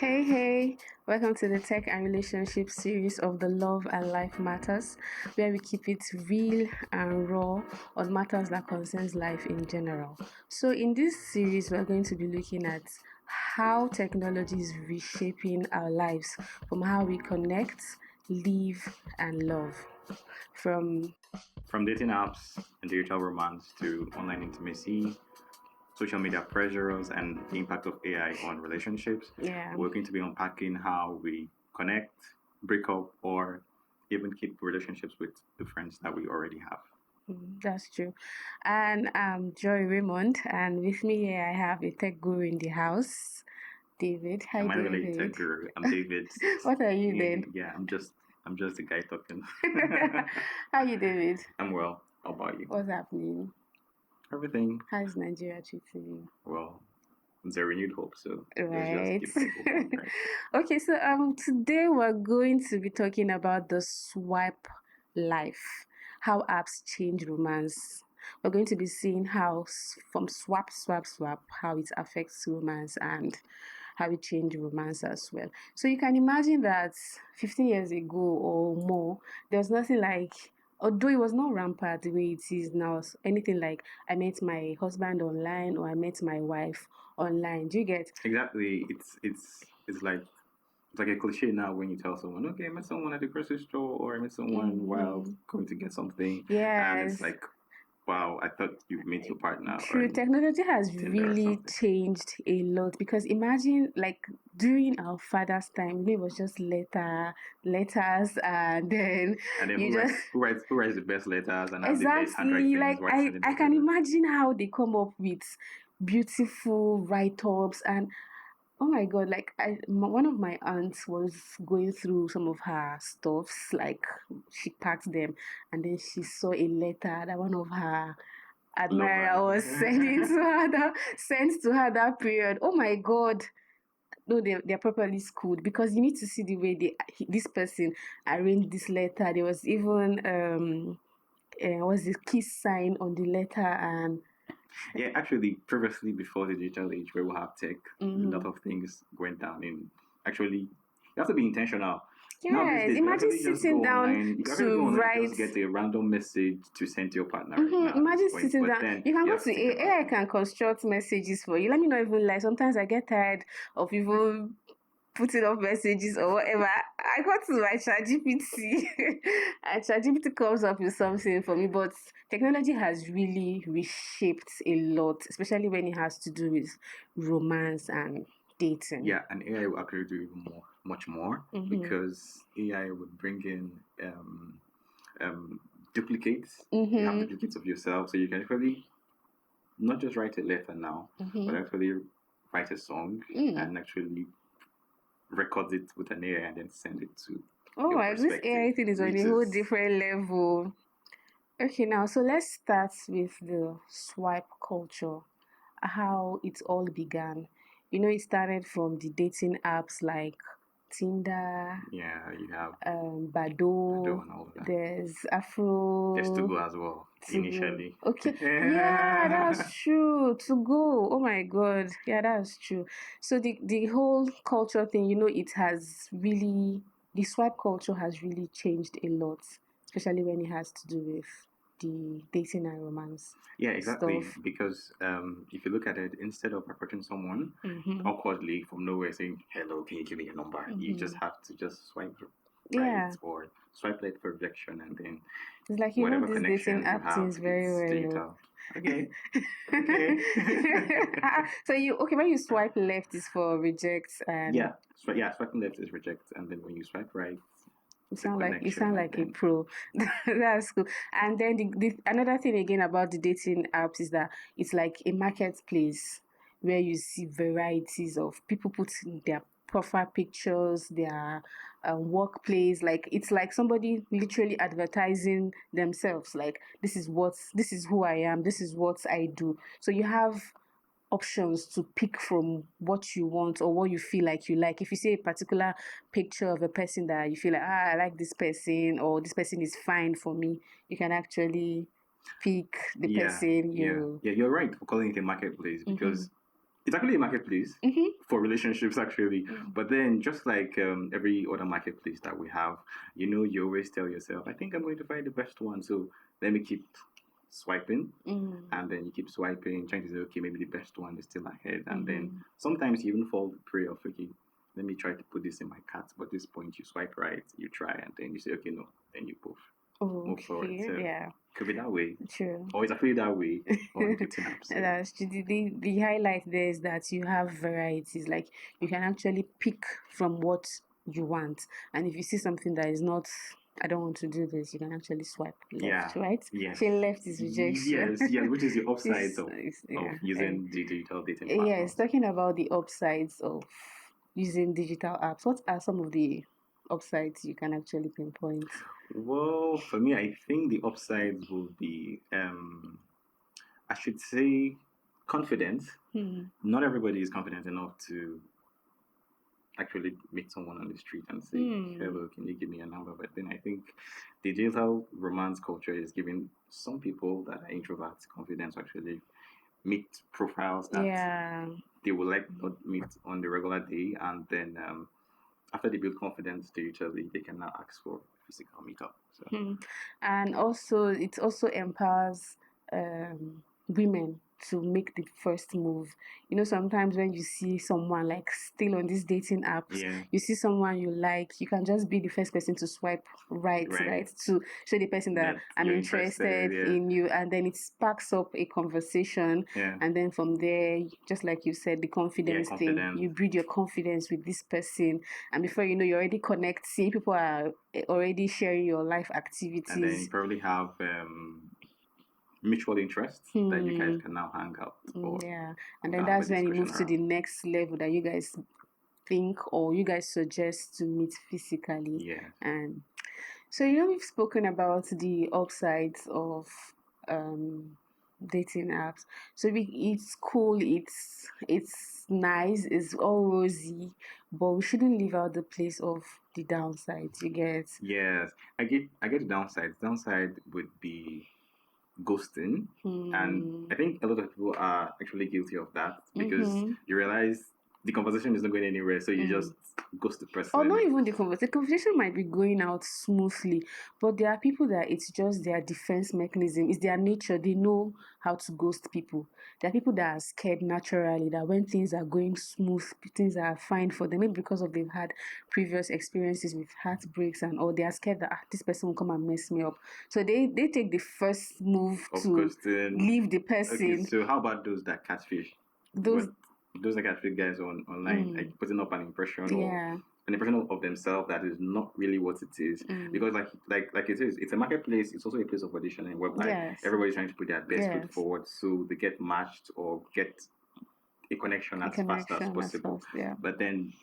Hey, welcome to the Tech and Relationship series of the Love and Life Matters, where we keep it real and raw on matters that concerns life in general. So in this series, we're going to be looking at how technology is reshaping our lives, from how we connect, live, and love. From From dating apps and digital romance to online intimacy, social media pressures, and the impact of AI on relationships, we're going to be unpacking how we connect, break up, or even keep relationships with the friends that we already have. That's true. And I'm Joy Raymond, and with me here I have a tech guru in the house, David. Hi, Am I David. really a tech guru? I'm David. What are you then? Yeah, I'm just the guy talking. How you, David? I'm well. How about you? What's happening? Everything. How is Nigeria treating you? Well, there's a renewed hope, so right. let's just keep that hope on, right? Okay, so today we're going to be talking about the swipe life, how apps change romance. We're going to be seeing how from swap, how it affects romance and how it changed romance as well. So you can imagine that 15 years ago or more, there was nothing like, although it was not rampant the way it is now, anything like I met my husband online or I met my wife online. Do you get? Exactly. It's like a cliche now when you tell someone, okay, I met someone at the grocery store or I met someone while going to get something. Yes. And it's like, wow, I thought you met your partner. True, technology has really changed a lot, because imagine like during our father's time, it was just letters, and then who writes the best letters and have the best exactly, like I can imagine how they come up with beautiful write-ups. And oh my god, like one of my aunts was going through some of her stuffs, like she packed them, and then she saw a letter that one of her admirer was sent to her that period. Oh my god. No, they're properly schooled, because you need to see the way this person arranged this letter. There was even was the kiss sign on the letter. And yeah, actually, previously before the digital age where we have tech, a lot of things went down. And actually, you have to be intentional. Yes, imagine sitting down to write. Just get a random message to send to your partner. Right now, imagine sitting down. You can go to AI can construct messages for you. Let me not even lie. Sometimes I get tired of even putting up messages or whatever. I go to my ChatGPT and ChatGPT comes up with something for me. But technology has really reshaped a lot, especially when it has to do with romance and dating. Yeah, and AI will actually do even much more, because AI would bring in duplicates. You have duplicates of yourself, so you can actually not just write a letter now, but actually write a song and actually record it with an AI and then send it to. Oh my, this AI thing is on a whole different level. Okay, now so let's start with the swipe culture, how it all began. You know, it started from the dating apps like Tinder. Yeah, you have Bado and all of that. There's Afro. There's To Go as well. Initially. Okay. Yeah, that's true. To Go. Oh my god. Yeah, that's true. So the whole culture thing, you know, it has really, the swipe culture has really changed a lot, especially when it has to do with the dating and romance. Yeah, exactly. Stuff. Because if you look at it, instead of approaching someone awkwardly from nowhere saying, hello, can you give me your number? You just have to just swipe right or swipe left for rejection, and then it's like, you know, this dating app things very well. Digital. Okay. So when you swipe left is for reject, and swiping left is reject, and then when you swipe right, you sound like a pro. That's cool. And then the another thing again about the dating apps is that it's like a marketplace where you see varieties of people putting their profile pictures, their workplace. Like, it's like somebody literally advertising themselves, like, this is who I am, this is what I do. So you have options to pick from what you want or what you feel like you like. If you see a particular picture of a person that you feel like, I like this person, or this person is fine for me, you can actually pick the person. Yeah, you're right for calling it a marketplace, because it's actually a marketplace for relationships, actually. But then, just like every other marketplace that we have, you always tell yourself, I think I'm going to find the best one. So let me keep swiping. And then you keep swiping, trying to say, okay, maybe the best one is still ahead. And then sometimes you even fall prey of, okay, let me try to put this in my cart. But at this point, you swipe right, you try, and then you say, okay, no, then you both move forward. So could be that way. True. Or it's actually that way on dating apps. So. That's the highlight there is that you have varieties. Like you can actually pick from what you want, and if you see something that is not, I don't want to do this, you can actually swipe left, right? Yes. So left is rejection. Yes, which is the upsides of using the digital dating platforms. Yes, talking about the upsides of using digital apps, what are some of the upsides you can actually pinpoint? Well, for me, I think the upsides will be, I should say, confidence. Not everybody is confident enough to actually meet someone on the street and say, hello, can you give me a number? But then I think the digital romance culture is giving some people that are introverts confidence to actually meet profiles that they would like not meet on the regular day. And then after they build confidence digitally, they can now ask for physical meetup. So. And also, it also empowers women to make the first move. Sometimes when you see someone like still on these dating apps, you see someone you like, you can just be the first person to swipe right to show the person that I'm interested in you, and then it sparks up a conversation, and then from there, just like you said, the confidence thing, you build your confidence with this person, and before you know, you're already connecting, people are already sharing your life activities, and then you probably have mutual interests that you guys can now hang out for. And then that's when you move to the next level that you guys think or you guys suggest to meet physically. And so we've spoken about the upsides of dating apps. So it's cool, it's nice, it's all rosy, but we shouldn't leave out the place of the downsides. You get? Yes, I get the downsides. Downside would be ghosting, and I think a lot of people are actually guilty of that because you realize the conversation is not going anywhere, so you just ghost the person. Or not even the conversation. The conversation might be going out smoothly, but there are people that it's just their defense mechanism. It's their nature. They know how to ghost people. There are people that are scared naturally that when things are going smooth, things are fine for them, maybe because of they've had previous experiences with heartbreaks and all, they are scared that this person will come and mess me up. So they take the first move to leave the person. Okay, so how about those that catfish? Those that catfish guys online, like putting up an impression or an impression of themselves that is not really what it is. Because like it is, it's a marketplace, it's also a place of auditioning whereby everybody's trying to put their best foot forward so they get matched or get a connection as fast as possible. But then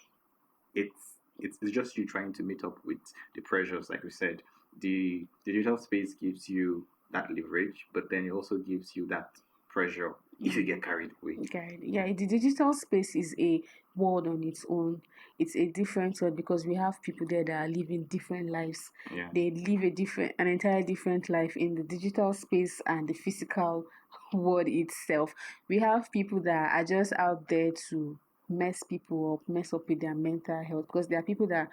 it's just you trying to meet up with the pressures, like we said. The digital space gives you that leverage, but then it also gives you that pressure if you get carried away. The digital space is a world on its own. It's a different world because we have people there that are living different lives. They live an entirely different life in the digital space and the physical world itself. We have people that are just out there to mess people up, mess up with their mental health, because there are people that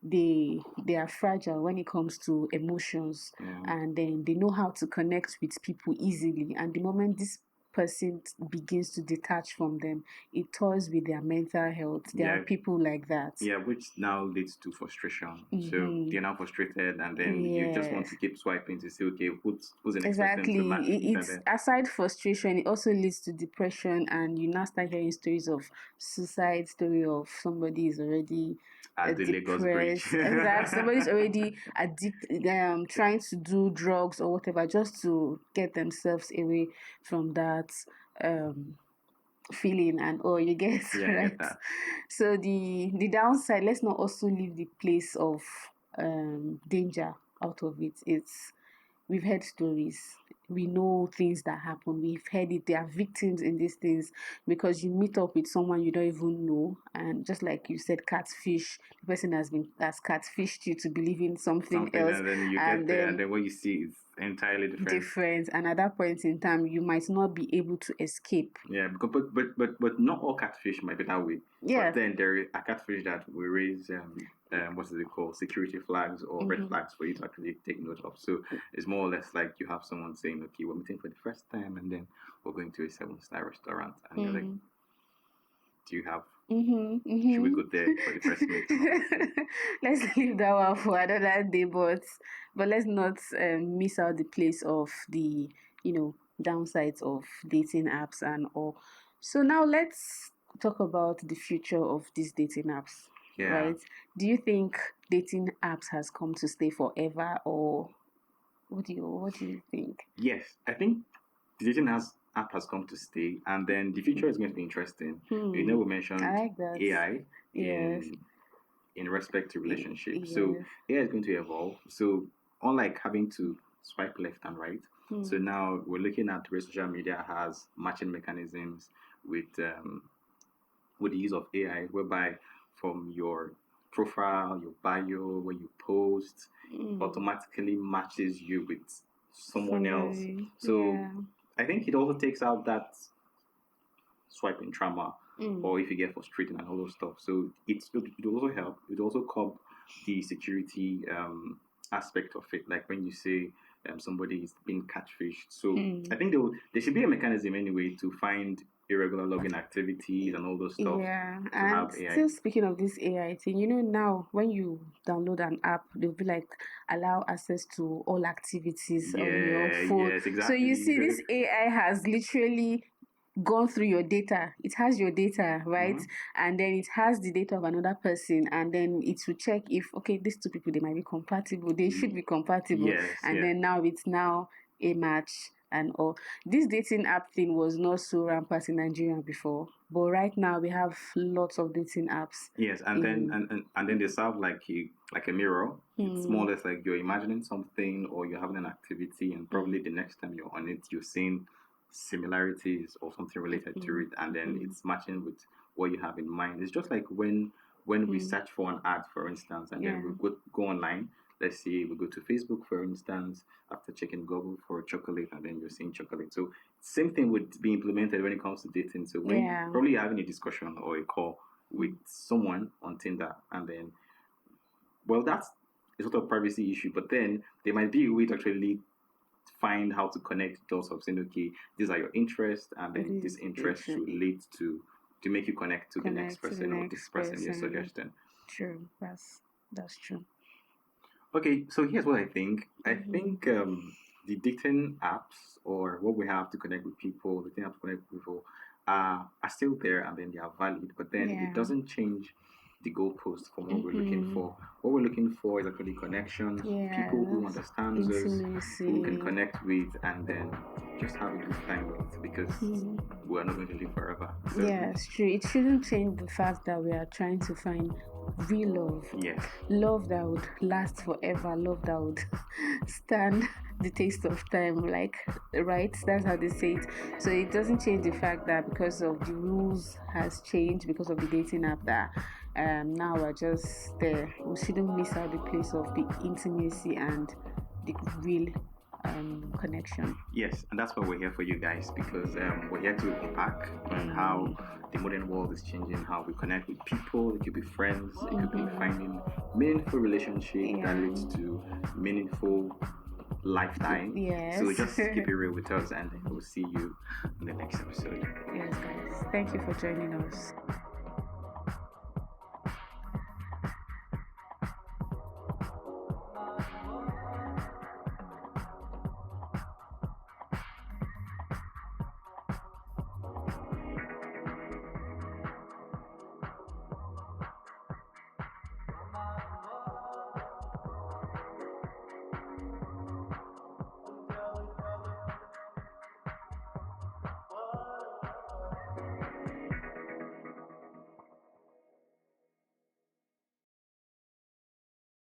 they are fragile when it comes to emotions, and then they know how to connect with people easily, and the moment this person begins to detach from them, it toys with their mental health. There are people like that. Which now leads to frustration. So they're now frustrated, and then you just want to keep swiping to say, okay, who's the next person to match? It's aside frustration, it also leads to depression, and you now start hearing stories of suicide, story of somebody is already at the Lagos Bridge. Exactly. Somebody's already addicted, trying to do drugs or whatever just to get themselves away from that feeling, and you get right. Get that. So the downside, let's not also leave the place of danger out of it. It's we've heard stories. We know things that happen. We've heard it. There are victims in these things because you meet up with someone you don't even know, and just like you said, catfish. The person has catfished you to believe in something else, and then you get there, and then what you see is entirely different. And at that point in time, you might not be able to escape. Yeah, but not all catfish might be that way. Yeah. But then there is a catfish that will raise what is it called, security flags or red flags for you to actually take note of. So it's more or less like you have someone saying, okay, we're meeting for the first time, and then we're going to a 7-star restaurant, and you're like, do you have? Should we go there for the first meeting? Let's leave that one for another day, but let's not miss out the place of the downsides of dating apps and all. So now let's talk about the future of these dating apps. Yeah. Right? Do you think dating apps has come to stay forever, or what do you think? Yes, I think the dating app has come to stay, and then the future is going to be interesting. We mentioned AI in respect to relationships. Yes. So AI is going to evolve. So unlike having to swipe left and right, so now we're looking at where social media has matching mechanisms with the use of AI, whereby from your profile, your bio, when you post, automatically matches you with someone else. So I think it also takes out that swiping trauma, or if you get frustrated and all those stuff. So it also help. It also curb the security aspect of it. Like when you say somebody is being catfished. So I think there should be a mechanism anyway to find irregular login activities and all those stuff. Yeah, and still speaking of this AI thing, now when you download an app, they'll be like, allow access to all activities on your phone. Yes, exactly. So you see, this AI has literally gone through your data. It has your data, right? And then it has the data of another person, and then it will check if, okay, these two people, they might be compatible. They should be compatible. Yes, and then now it's a match and all. This dating app thing was not so rampant in Nigeria before, but right now we have lots of dating apps. Yes, and then they serve like a mirror. It's more or less like you're imagining something or you're having an activity, and probably the next time you're on it, you're seeing similarities or something related to it, and then it's matching with what you have in mind. It's just like when we search for an ad, for instance, and then we go online. Let's say we go to Facebook, for instance, after checking Google for chocolate, and then you're seeing chocolate. So same thing would be implemented when it comes to dating. So when probably you're having a discussion or a call with someone on Tinder, and then, well, that's a sort of privacy issue, but then there might be a way to actually find how to connect dots of saying, okay, these are your interests, and then this interest should lead to make you connect to the next person or this person you're suggesting. True, that's true. Okay, so here's what I think. I think the dating apps, or what we have to connect with people, the thing to connect with people, are still there, and then they are valid. But then it doesn't change the goalpost from what we're looking for. What we're looking for is actually connection, people who understand us, who we can connect with, and then just have a good time with, because we're not going to live forever. So it's true. It shouldn't change the fact that we are trying to find real love. Yes. Love that would last forever. Love that would stand the taste of time. Like, right? That's how they say it. So it doesn't change the fact that because of the rules has changed, because of the dating app, that now we're just there. We shouldn't miss out the place of the intimacy and the real connection. Yes, and that's why we're here for you guys, because we're here to unpack on how the modern world is changing, how we connect with people. It could be friends, it could be finding meaningful relationship that leads to meaningful lifetime. Yes. So just keep it real with us, and we'll see you in the next episode. Yes, guys. Thank you for joining us.